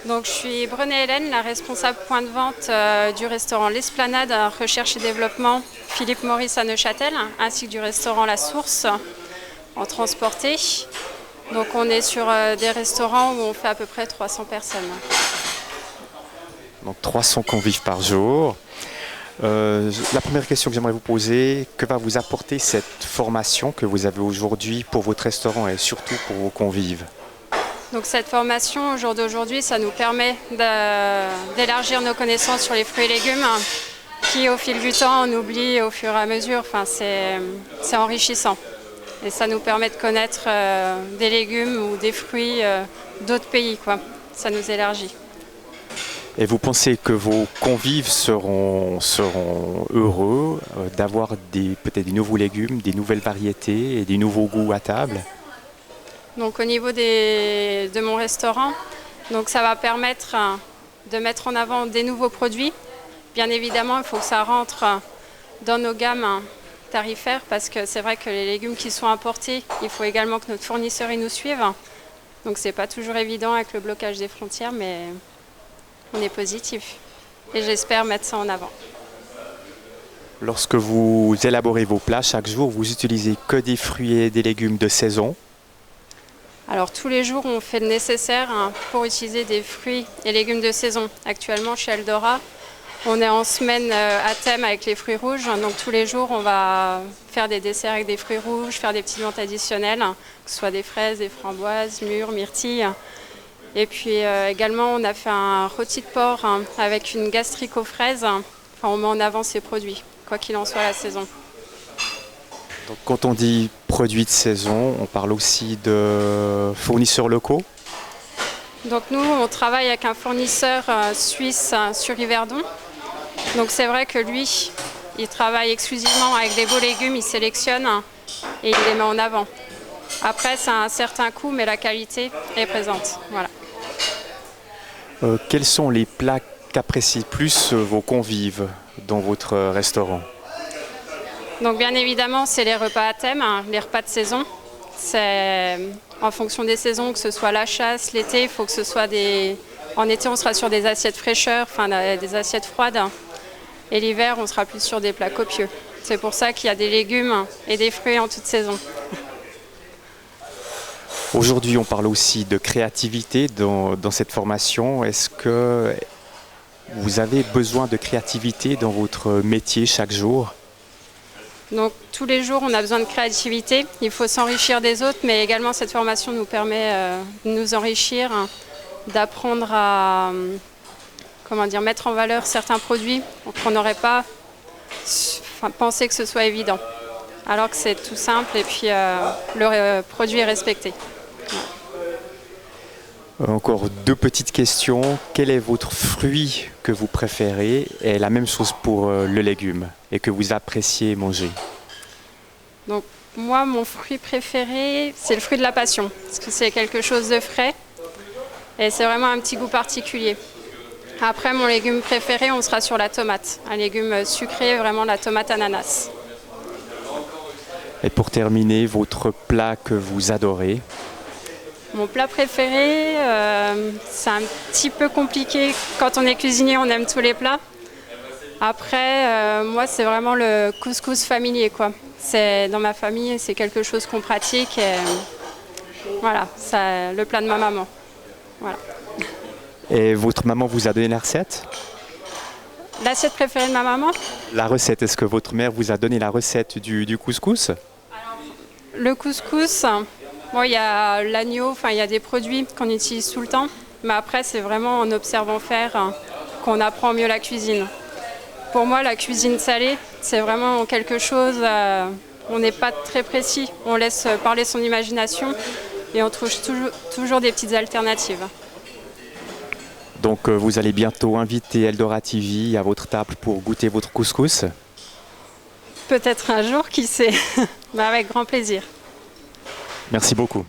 Donc, je suis Brené Hélène, la responsable point de vente du restaurant L'Esplanade Recherche et Développement Philippe Maurice à Neuchâtel, ainsi que du restaurant La Source en transporté. Donc, on est sur des restaurants où on fait à peu près 300 personnes. Donc 300 convives par jour. La première question que j'aimerais vous poser, que va vous apporter cette formation que vous avez aujourd'hui pour votre restaurant et surtout pour vos convives? Donc cette formation au jour d'aujourd'hui, ça nous permet d'élargir nos connaissances sur les fruits et légumes qui au fil du temps on oublie au fur et à mesure. Enfin, c'est enrichissant et ça nous permet de connaître des légumes ou des fruits d'autres pays, quoi. Ça nous élargit. Et vous pensez que vos convives seront heureux d'avoir peut-être des nouveaux légumes, des nouvelles variétés et des nouveaux goûts à table? Donc au niveau de mon restaurant, donc ça va permettre de mettre en avant des nouveaux produits. Bien évidemment, il faut que ça rentre dans nos gammes tarifaires parce que c'est vrai que les légumes qui sont importés, il faut également que notre fournisseur nous suive. Donc c'est pas toujours évident avec le blocage des frontières, mais on est positif et j'espère mettre ça en avant. Lorsque vous élaborez vos plats chaque jour, vous utilisez que des fruits et des légumes de saison? Alors tous les jours, on fait le nécessaire pour utiliser des fruits et légumes de saison. Actuellement, chez Eldora, on est en semaine à thème avec les fruits rouges. Donc tous les jours, on va faire des desserts avec des fruits rouges, faire des petites ventes additionnelles, que ce soit des fraises, des framboises, mûres, myrtilles. Et puis également, on a fait un rôti de porc avec une gastrique aux fraises. Enfin, on met en avant ces produits, quoi qu'il en soit la saison. Donc, quand on dit produits de saison, on parle aussi de fournisseurs locaux? Donc nous, on travaille avec un fournisseur suisse sur Yverdon. Donc c'est vrai que lui, il travaille exclusivement avec des beaux légumes, il sélectionne et il les met en avant. Après, ça a un certain coût, mais la qualité est présente. Voilà. Quels sont les plats qu'apprécient plus vos convives dans votre restaurant? Donc bien évidemment, c'est les repas à thème, les repas de saison. C'est en fonction des saisons, que ce soit la chasse, l'été, il faut que ce soit des... En été, on sera sur des assiettes fraîcheurs, enfin des assiettes froides. Et l'hiver, on sera plus sur des plats copieux. C'est pour ça qu'il y a des légumes et des fruits en toute saison. Aujourd'hui, on parle aussi de créativité dans cette formation. Est-ce que vous avez besoin de créativité dans votre métier chaque jour? Donc tous les jours, on a besoin de créativité. Il faut s'enrichir des autres, mais également cette formation nous permet de nous enrichir, d'apprendre à mettre en valeur certains produits qu'on n'aurait pas pensé que ce soit évident. Alors que c'est tout simple et puis le produit est respecté. Encore deux petites questions. Quel est votre fruit que vous préférez? Et la même chose pour le légume et que vous appréciez manger. Donc moi, mon fruit préféré, c'est le fruit de la passion. Parce que c'est quelque chose de frais et c'est vraiment un petit goût particulier. Après, mon légume préféré, on sera sur la tomate. Un légume sucré, vraiment la tomate ananas. Et pour terminer, votre plat que vous adorez? Mon plat préféré, c'est un petit peu compliqué. Quand on est cuisinier, on aime tous les plats. Après, moi, c'est vraiment le couscous familier, quoi. C'est, dans ma famille, c'est quelque chose qu'on pratique. Et, voilà, c'est le plat de ma maman. Voilà. Et votre maman vous a donné la recette? L'assiette préférée de ma maman? La recette, est-ce que votre mère vous a donné la recette du couscous? Le couscous, bon, il y a l'agneau, enfin, il y a des produits qu'on utilise tout le temps. Mais après, c'est vraiment en observant faire qu'on apprend mieux la cuisine. Pour moi, la cuisine salée, c'est vraiment quelque chose, on n'est pas très précis. On laisse parler son imagination et on trouve toujours des petites alternatives. Donc vous allez bientôt inviter Eldora TV à votre table pour goûter votre couscous? Peut-être un jour, qui sait. Mais avec grand plaisir. Merci beaucoup.